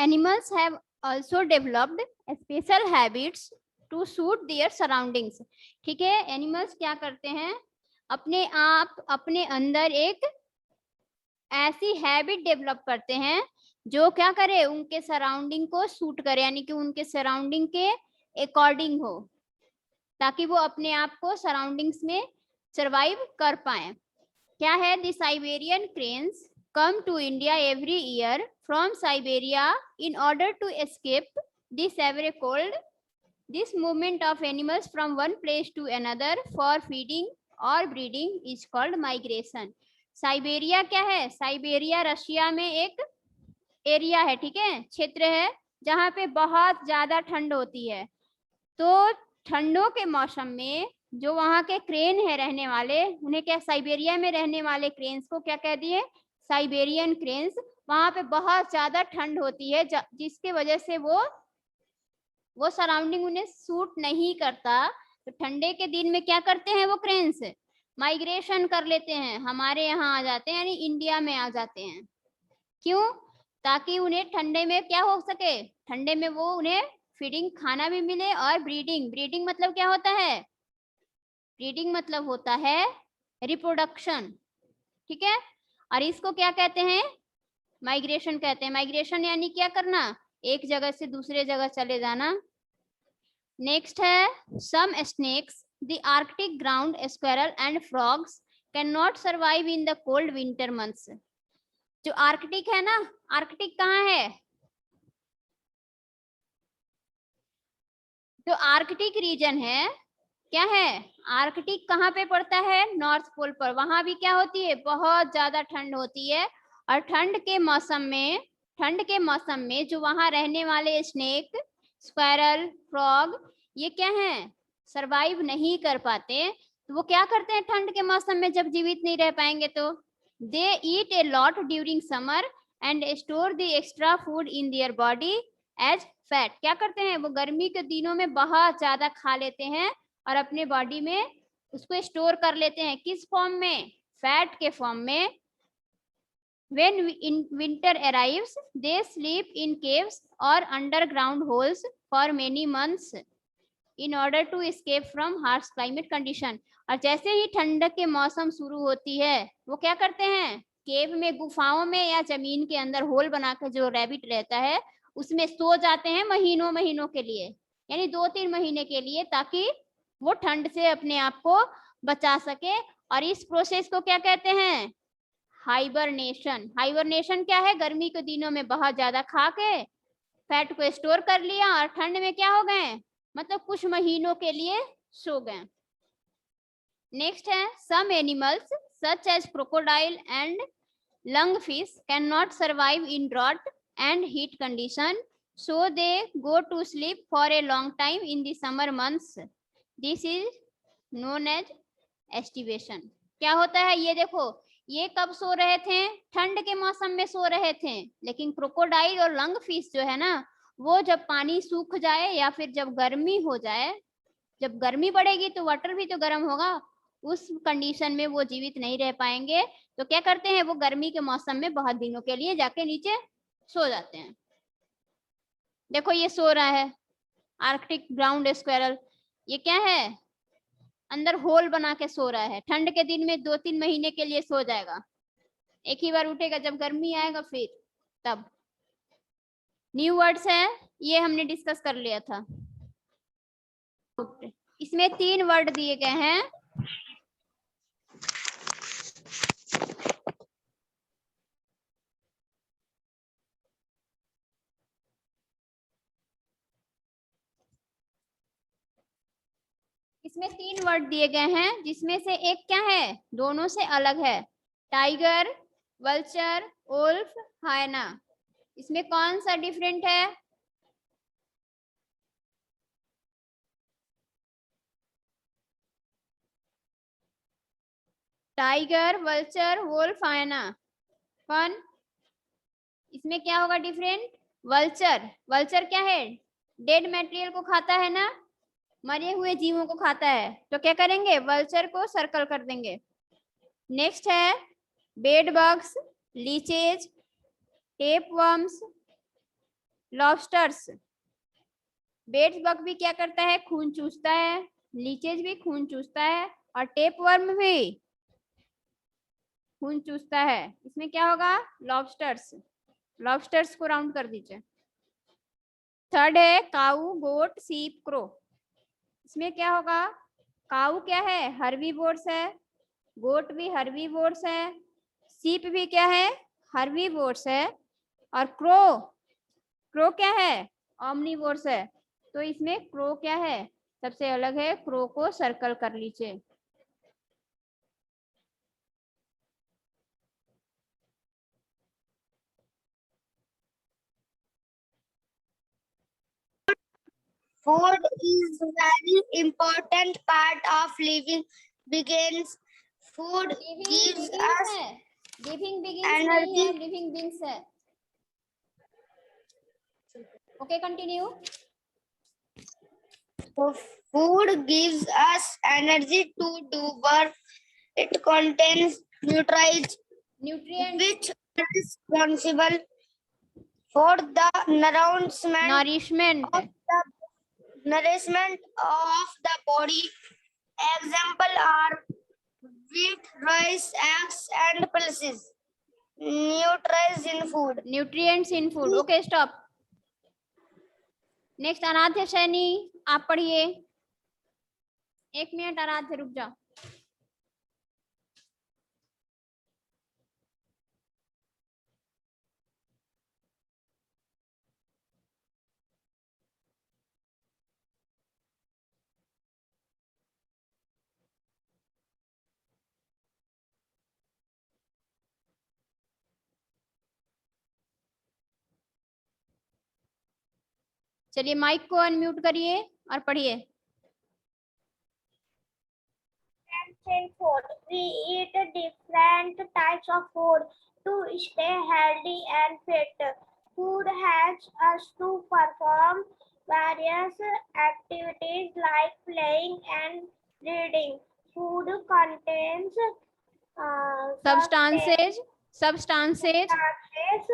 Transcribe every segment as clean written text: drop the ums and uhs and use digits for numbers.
Animals have also developed special habits to suit their surroundings. ठीक है, animals क्या करते हैं, अपने आप अपने अंदर एक ऐसी हैबिट डेवलप करते हैं जो क्या करे, उनके सराउंडिंग को सूट करे, यानी कि उनके सराउंडिंग के अकॉर्डिंग हो, ताकि वो अपने आप को सराउंडिंग्स में सरवाइव कर पाए। क्या है, the Siberian cranes come to India every year from Siberia in order to escape the severe cold. This movement of animals from one place to another for feeding or breeding is called migration. Siberia क्या है, Siberia Russia में एक area है, ठीक है, क्षेत्र है जहाँ पे बहुत ज्यादा ठंड होती है। तो ठंडों के मौसम में जो वहाँ के क्रेन है रहने वाले, उन्हें क्या, साइबेरिया में रहने वाले क्रेन्स को क्या कह दिए, साइबेरियन क्रेन्स। वहां पे बहुत ज्यादा ठंड होती है जिसके वजह से वो सराउंडिंग उन्हें सूट नहीं करता। तो ठंडे के दिन में क्या करते हैं वो क्रेन्स, माइग्रेशन कर लेते हैं, हमारे यहाँ आ जाते हैं, यानी इंडिया में आ जाते हैं। क्यों, ताकि उन्हें ठंडे में क्या हो सके, ठंडे में वो उन्हें फीडिंग खाना भी मिले और ब्रीडिंग। ब्रीडिंग मतलब क्या होता है, ब्रीडिंग मतलब होता है रिप्रोडक्शन, ठीक है। और इसको क्या कहते हैं, माइग्रेशन कहते हैं। माइग्रेशन यानी क्या करना, एक जगह से दूसरे जगह चले जाना। नेक्स्ट है, some snakes, the Arctic ground squirrel and frogs can not survive in the cold winter months. जो आर्कटिक है ना, आर्कटिक कहाँ है, जो आर्कटिक रीजन है, क्या है, आर्कटिक कहाँ पे पड़ता है, नॉर्थ पोल पर। वहां भी क्या होती है, बहुत ज्यादा ठंड होती है। और ठंड के मौसम में जो वहां रहने वाले स्नेक, स्क्वायरल, फ्रॉग, ये क्या है, सरवाइव नहीं कर पाते। तो वो क्या करते हैं ठंड के मौसम में, जब जीवित नहीं रह पाएंगे तो they eat a lot during summer and store the extra food in their body as fat. क्या करते हैं, वो गर्मी के दिनों में बहुत ज्यादा खा लेते हैं और अपने बॉडी में उसको स्टोर कर लेते हैं, किस फॉर्म में, फैट के फॉर्म में। When winter arrives, they sleep in caves or underground holes for many months in order to escape from harsh climate condition. और जैसे ही ठंड के मौसम शुरू होती है, वो क्या करते हैं, केव में, गुफाओं में या जमीन के अंदर होल बनाकर जो रैबिट रहता है उसमें सो जाते हैं महीनों के लिए, यानी 2-3 महीने के लिए, ताकि वो ठंड से अपने आप को बचा सके। और इस प्रोसेस को क्या कहते हैं, हाइबरनेशन। हाइबरनेशन क्या है, गर्मी के दिनों में बहुत ज्यादा खा के फैट को स्टोर कर लिया और ठंड में क्या हो गए, मतलब कुछ महीनों के लिए सो गए। नेक्स्ट है, some animals such as crocodile and lungfish can not survive in drought and heat condition, so they go to sleep for a long time in the summer months. This is known as aestivation. क्या होता है, ये देखो, ये कब सो रहे थे, ठंड के मौसम में सो रहे थे, लेकिन क्रोकोडाइल और लंग फिश जो है ना, वो जब पानी सूख जाए या फिर जब गर्मी हो जाए, जब गर्मी बढ़ेगी तो वाटर भी तो गर्म होगा, उस कंडीशन में वो जीवित नहीं रह पाएंगे। तो क्या करते हैं, वो गर्मी के मौसम में बहुत दिनों के लिए जाके नीचे सो जाते हैं। देखो ये सो रहा है आर्कटिक ग्राउंड स्क्वेरल, ये क्या है, अंदर होल बना के सो रहा है। ठंड के दिन में 2-3 महीने के लिए सो जाएगा, एक ही बार उठेगा जब गर्मी आएगा फिर तब। न्यू वर्ड्स है, ये हमने डिस्कस कर लिया था। इसमें 3 वर्ड दिए गए हैं। इसमें 3 वर्ड दिए गए हैं, जिसमें से एक क्या है, दोनों से अलग है, टाइगर, वल्चर, वुल्फ, हायना। इसमें कौन सा डिफरेंट है, टाइगर, वल्चर, वुल्फ, हायना, कौन, इसमें क्या होगा डिफरेंट, वल्चर। वल्चर क्या है, डेड मटेरियल को खाता है ना, मरे हुए जीवों को खाता है, तो क्या करेंगे, वल्चर को सर्कल कर देंगे। नेक्स्ट है bed bugs, leeches, tapeworms, lobsters, bats bug भी क्या करता है, खून चूसता है, लीचेज भी खून चूसता है, और टेप वर्म भी खून चूसता है। इसमें क्या होगा, लॉबस्टर्स, लॉबस्टर्स को राउंड कर दीजिए। थर्ड है काऊ, गोट, सीप, क्रो। इसमें क्या होगा, काऊ क्या है, हर्बीवोर्स है, गोट भी हर्बीवोर्स है, सीप भी क्या है, हर्बीवोर्स है, और क्रो, क्रो क्या है, ओमनीवोर्स है। तो इसमें क्रो क्या है, सबसे अलग है, क्रो को सर्कल कर लीजिए। Food is very important part of living begins. Food gives us है, लिविंग बिगिंस नहीं है, लिविंग बींग्स है। Okay continue. Food gives us energy to do work. It contains nutrients which are responsible for the nourishment of the body. Example are wheat, rice, eggs, and pulses. Nutrients in food. Nutrients in food. Okay stop. Next आराध्य सैनी, आप पढ़िए। 1 minute आराध्य रुक जाओ। चलिए mic को unmute करिए और पढ़िए। In food, we eat different types of food to stay healthy and fit. Food helps us to perform various activities like playing and reading. Food contains substances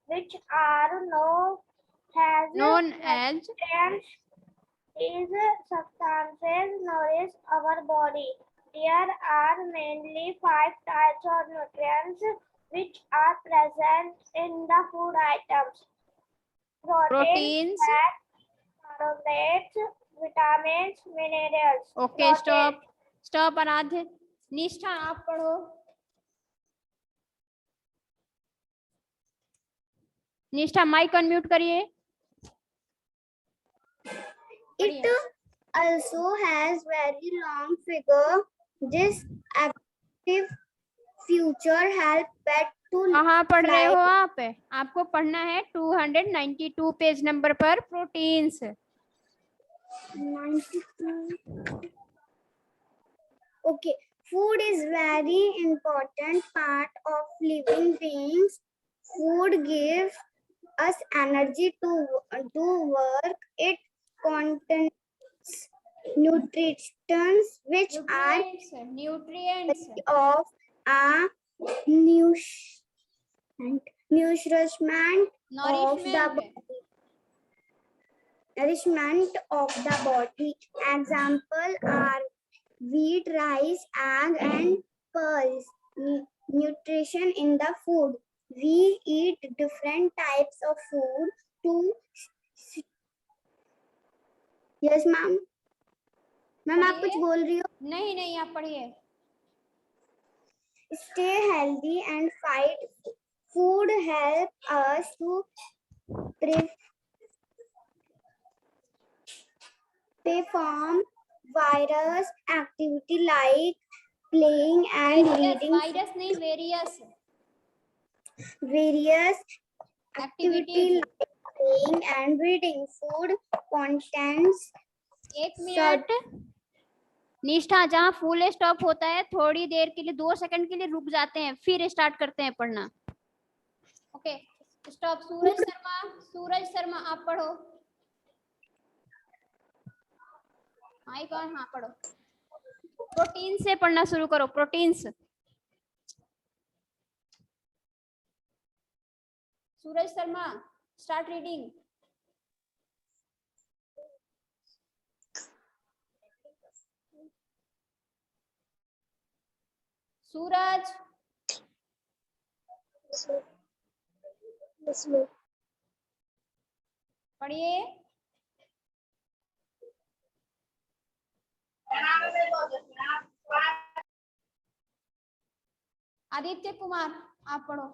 which are known as nutrients. These substances nourish our body. There are mainly 5 types of nutrients which are present in the food items: proteins, fats, carbohydrates, vitamins, minerals. Okay stop आराध्य। निष्ठा आप पढ़ो। निष्ठा mic unmute करिए। It also has very long figure. This active future help pet to कहाँ पढ़ रहे हो आप? आपको पढ़ना है 292 पेज नंबर पर proteins. 92. Okay, food is very important part of living beings. Food gives us energy to do work. It contains nutrients which are nutrients of a nourishment of the body. Example are wheat, rice, egg, and pearls. Nutrition in the food. We eat different types of food to. Yes, ma'am. Ma'am आप कुछ बोल रही हो? नहीं आप पढ़िए। Stay healthy and fight. Food help us to perform various activity like playing and reading. Virus नहीं, various activity like playing and reading. Food contains. 1 minute. निष्ठा, जहाँ फुल स्टॉप होता है थोड़ी देर के लिए 2 सेकंड के लिए रुक जाते हैं, फिर स्टार्ट करते हैं पढ़ना। Okay stop. सूरज शर्मा आप पढ़ो। Mic on. हाँ पढ़ो। प्रोटीन से पढ़ना शुरू करो। Proteins. Suraj Sharma start reading. Suraj, पढ़िए। आदित्य कुमार, आप पढ़ो।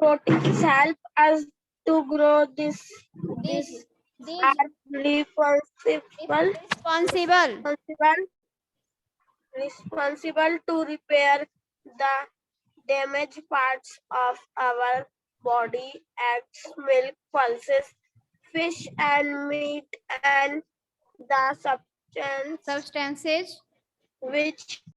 Proteins help us to grow. These These are responsible to repair the damaged parts of our body. Eggs, milk, pulses, fish and meat, and the substances substances which